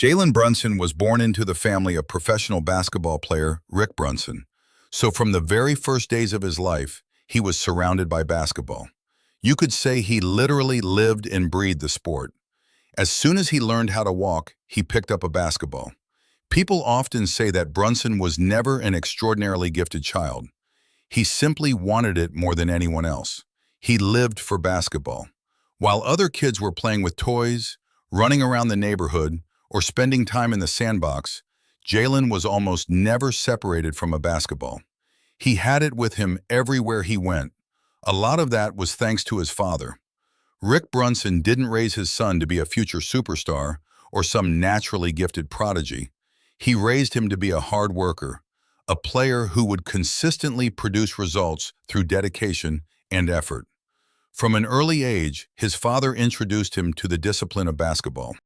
Jalen Brunson was born into the family of professional basketball player Rick Brunson. So from the very first days of his life, he was surrounded by basketball. You could say he literally lived and breathed the sport. As soon as he learned how to walk, he picked up a basketball. People often say that Brunson was never an extraordinarily gifted child. He simply wanted it more than anyone else. He lived for basketball. While other kids were playing with toys, running around the neighborhood, or spending time in the sandbox, Jalen was almost never separated from a basketball. He had it with him everywhere he went. A lot of that was thanks to his father. Rick Brunson didn't raise his son to be a future superstar or some naturally gifted prodigy. He raised him to be a hard worker, a player who would consistently produce results through dedication and effort. From an early age, his father introduced him to the discipline of basketball.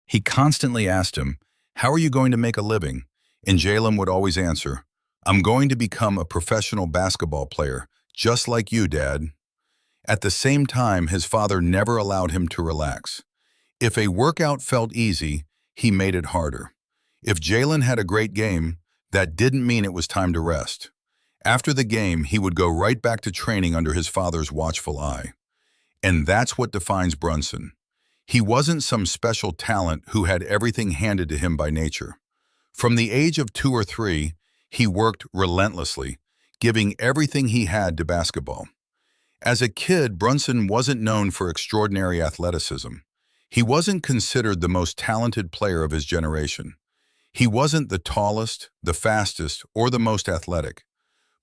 He constantly asked him, "How are you going to make a living?" And Jalen would always answer, "I'm going to become a professional basketball player, just like you, Dad." At the same time, his father never allowed him to relax. If a workout felt easy, he made it harder. If Jalen had a great game, that didn't mean it was time to rest. After the game, he would go right back to training under his father's watchful eye. And that's what defines Brunson. He wasn't some special talent who had everything handed to him by nature. From the age of 2 or 3, he worked relentlessly, giving everything he had to basketball. As a kid, Brunson wasn't known for extraordinary athleticism. He wasn't considered the most talented player of his generation. He wasn't the tallest, the fastest, or the most athletic,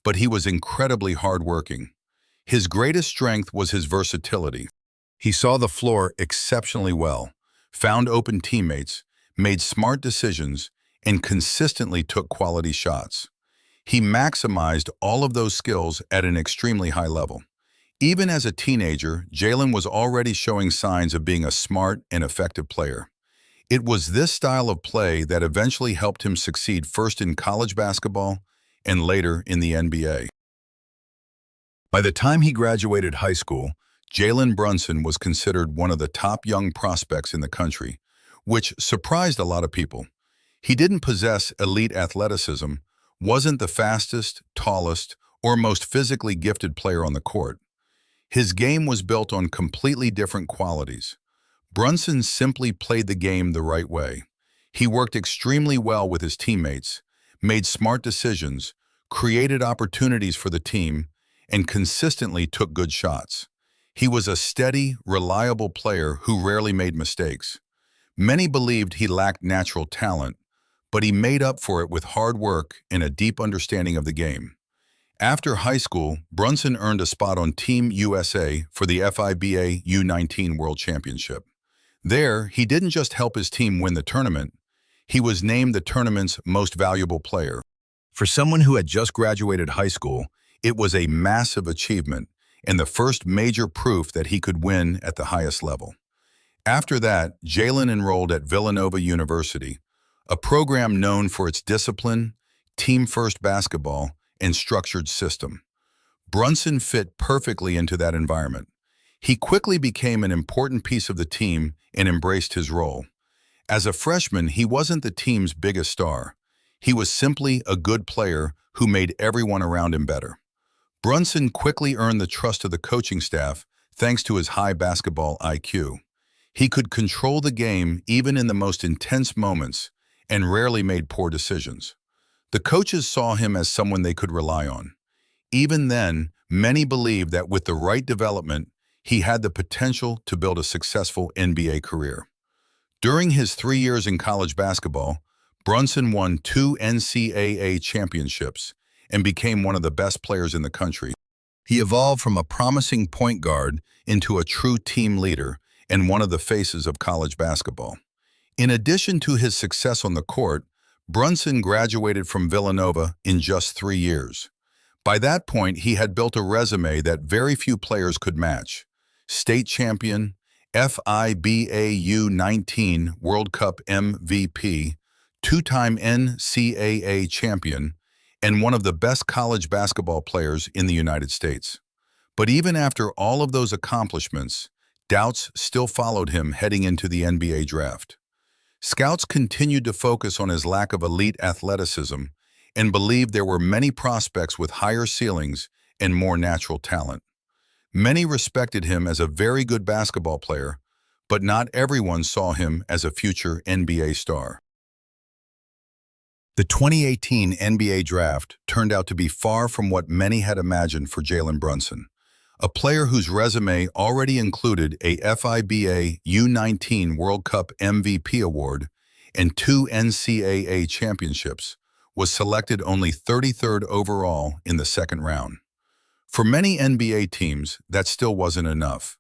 but he was incredibly hardworking. His greatest strength was his versatility. He saw the floor exceptionally well, found open teammates, made smart decisions, and consistently took quality shots. He maximized all of those skills at an extremely high level. Even as a teenager, Jalen was already showing signs of being a smart and effective player. It was this style of play that eventually helped him succeed first in college basketball and later in the NBA. By the time he graduated high school, Jalen Brunson was considered one of the top young prospects in the country, which surprised a lot of people. He didn't possess elite athleticism, wasn't the fastest, tallest, or most physically gifted player on the court. His game was built on completely different qualities. Brunson simply played the game the right way. He worked extremely well with his teammates, made smart decisions, created opportunities for the team, and consistently took good shots. He was a steady, reliable player who rarely made mistakes. Many believed he lacked natural talent, but he made up for it with hard work and a deep understanding of the game. After high school, Brunson earned a spot on Team USA for the FIBA U19 World Championship. There, he didn't just help his team win the tournament, he was named the tournament's most valuable player. For someone who had just graduated high school, it was a massive achievement and the first major proof that he could win at the highest level. After that, Jalen enrolled at Villanova University, a program known for its discipline, team-first basketball, and structured system. Brunson fit perfectly into that environment. He quickly became an important piece of the team and embraced his role. As a freshman, he wasn't the team's biggest star. He was simply a good player who made everyone around him better. Brunson quickly earned the trust of the coaching staff thanks to his high basketball IQ. He could control the game even in the most intense moments and rarely made poor decisions. The coaches saw him as someone they could rely on. Even then, many believed that with the right development, he had the potential to build a successful NBA career. During his 3 years in college basketball, Brunson won 2 NCAA championships and became one of the best players in the country. He evolved from a promising point guard into a true team leader and one of the faces of college basketball. In addition to his success on the court, Brunson graduated from Villanova in just 3 years. By that point, he had built a resume that very few players could match. State champion, FIBA U19 World Cup MVP, 2-time NCAA champion, and one of the best college basketball players in the United States. But even after all of those accomplishments, doubts still followed him heading into the NBA draft. Scouts continued to focus on his lack of elite athleticism and believed there were many prospects with higher ceilings and more natural talent. Many respected him as a very good basketball player, but not everyone saw him as a future NBA star. The 2018 NBA draft turned out to be far from what many had imagined for Jalen Brunson, a player whose resume already included a FIBA U19 World Cup MVP award and 2 NCAA championships, was selected only 33rd overall in the second round. For many NBA teams, that still wasn't enough.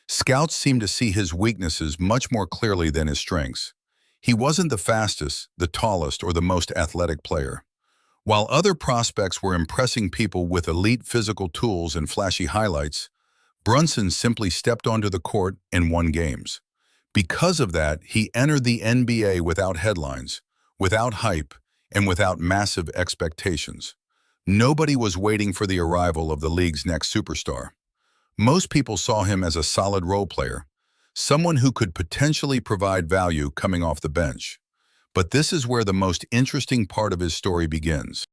Scouts seemed to see his weaknesses much more clearly than his strengths. He wasn't the fastest, the tallest, or the most athletic player. While other prospects were impressing people with elite physical tools and flashy highlights, Brunson simply stepped onto the court and won games. Because of that, he entered the NBA without headlines, without hype, and without massive expectations. Nobody was waiting for the arrival of the league's next superstar. Most people saw him as a solid role player, someone who could potentially provide value coming off the bench. But this is where the most interesting part of his story begins.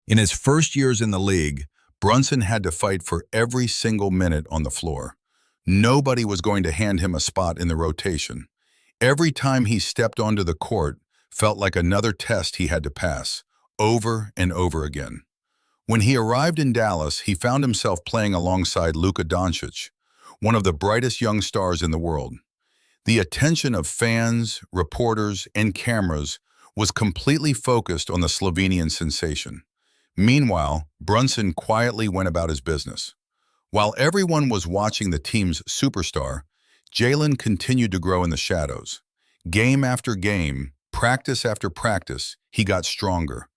In his first years in the league, Brunson had to fight for every single minute on the floor. Nobody was going to hand him a spot in the rotation. Every time he stepped onto the court felt like another test he had to pass, over and over again. When he arrived in Dallas, he found himself playing alongside Luka Doncic, one of the brightest young stars in the world. The attention of fans, reporters, and cameras was completely focused on the Slovenian sensation. Meanwhile, Brunson quietly went about his business. While everyone was watching the team's superstar, Jalen continued to grow in the shadows. Game after game, practice after practice, he got stronger.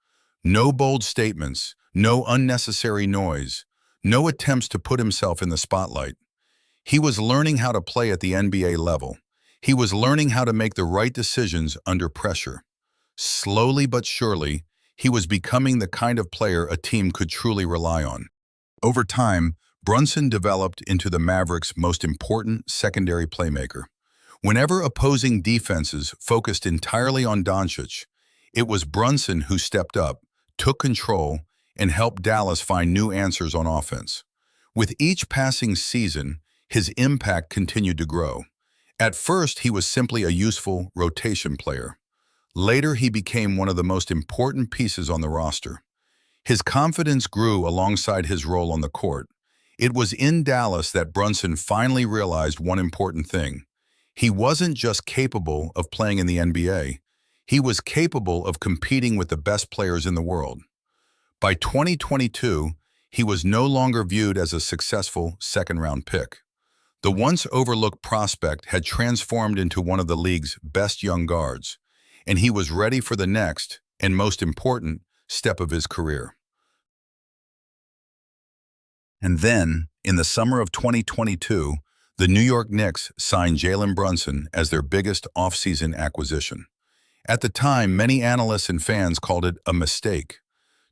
No bold statements, no unnecessary noise, no attempts to put himself in the spotlight. He was learning how to play at the NBA level. He was learning how to make the right decisions under pressure. Slowly but surely, he was becoming the kind of player a team could truly rely on. Over time, Brunson developed into the Mavericks' most important secondary playmaker. Whenever opposing defenses focused entirely on Doncic, it was Brunson who stepped up, took control, and helped Dallas find new answers on offense. With each passing season, his impact continued to grow. At first, he was simply a useful rotation player. Later, he became one of the most important pieces on the roster. His confidence grew alongside his role on the court. It was in Dallas that Brunson finally realized one important thing. He wasn't just capable of playing in the NBA. He was capable of competing with the best players in the world. By 2022, he was no longer viewed as a successful second-round pick. The once overlooked prospect had transformed into one of the league's best young guards, and he was ready for the next, and most important, step of his career. And then, in the summer of 2022, the New York Knicks signed Jalen Brunson as their biggest offseason acquisition. At the time, many analysts and fans called it a mistake.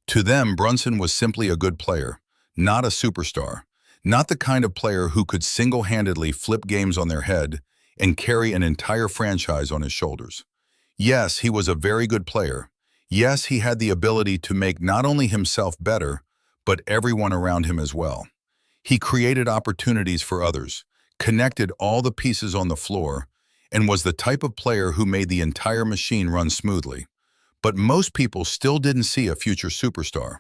To them, Brunson was simply a good player, not a superstar. Not the kind of player who could single-handedly flip games on their head and carry an entire franchise on his shoulders. Yes, he was a very good player. Yes, he had the ability to make not only himself better, but everyone around him as well. He created opportunities for others, connected all the pieces on the floor, and was the type of player who made the entire machine run smoothly. But most people still didn't see a future superstar.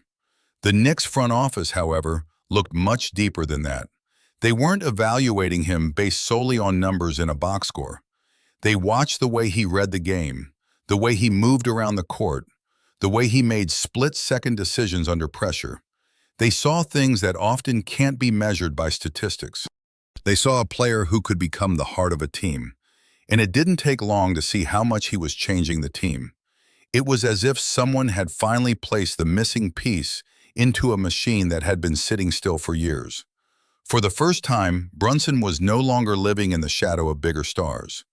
The Knicks front office, however, looked much deeper than that. They weren't evaluating him based solely on numbers in a box score. They watched the way he read the game, the way he moved around the court, the way he made split-second decisions under pressure. They saw things that often can't be measured by statistics. They saw a player who could become the heart of a team, and it didn't take long to see how much he was changing the team. It was as if someone had finally placed the missing piece into a machine that had been sitting still for years. For the first time, Brunson was no longer living in the shadow of bigger stars.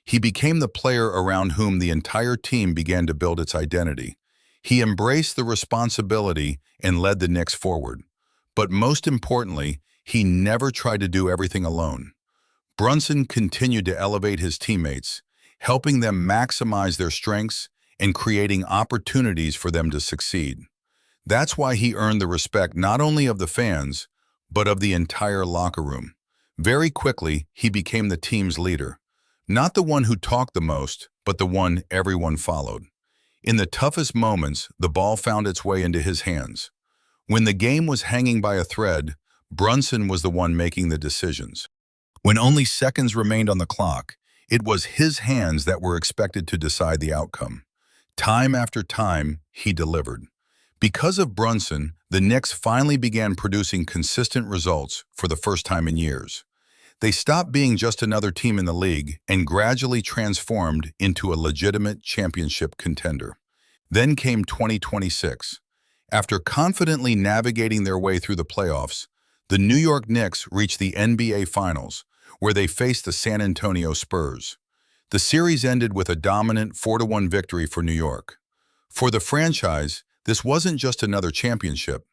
He became the player around whom the entire team began to build its identity. He embraced the responsibility and led the Knicks forward. But most importantly, he never tried to do everything alone. Brunson continued to elevate his teammates. helping them maximize their strengths and creating opportunities for them to succeed. That's why he earned the respect not only of the fans, but of the entire locker room. Very quickly, he became the team's leader. Not the one who talked the most, but the one everyone followed. In the toughest moments, the ball found its way into his hands. When the game was hanging by a thread, Brunson was the one making the decisions. When only seconds remained on the clock, it was his hands that were expected to decide the outcome. Time after time, he delivered. Because of Brunson, the Knicks finally began producing consistent results for the first time in years. They stopped being just another team in the league and gradually transformed into a legitimate championship contender. Then came 2026. After confidently navigating their way through the playoffs, the New York Knicks reached the NBA Finals, where they faced the San Antonio Spurs. The series ended with a dominant 4-1 victory for New York. For the franchise, this wasn't just another championship.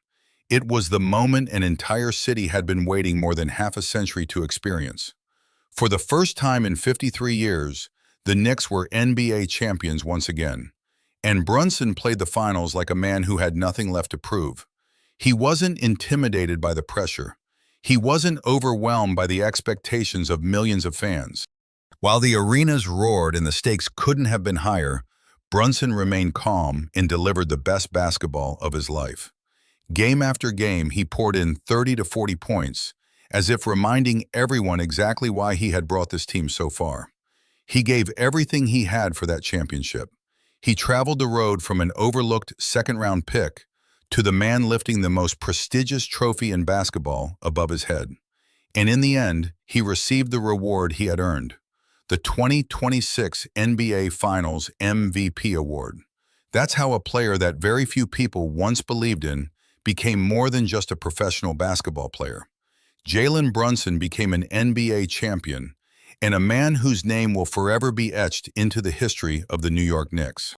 It was the moment an entire city had been waiting more than half a century to experience. For the first time in 53 years, the Knicks were NBA champions once again. And Brunson played the finals like a man who had nothing left to prove. He wasn't intimidated by the pressure. He wasn't overwhelmed by the expectations of millions of fans. While the arenas roared and the stakes couldn't have been higher, Brunson remained calm and delivered the best basketball of his life. Game after game, he poured in 30 to 40 points, as if reminding everyone exactly why he had brought this team so far. He gave everything he had for that championship. He traveled the road from an overlooked second-round pick to the man lifting the most prestigious trophy in basketball above his head. And in the end, he received the reward he had earned, the 2026 NBA Finals MVP award. That's how a player that very few people once believed in became more than just a professional basketball player. Jalen Brunson became an NBA champion and a man whose name will forever be etched into the history of the New York Knicks.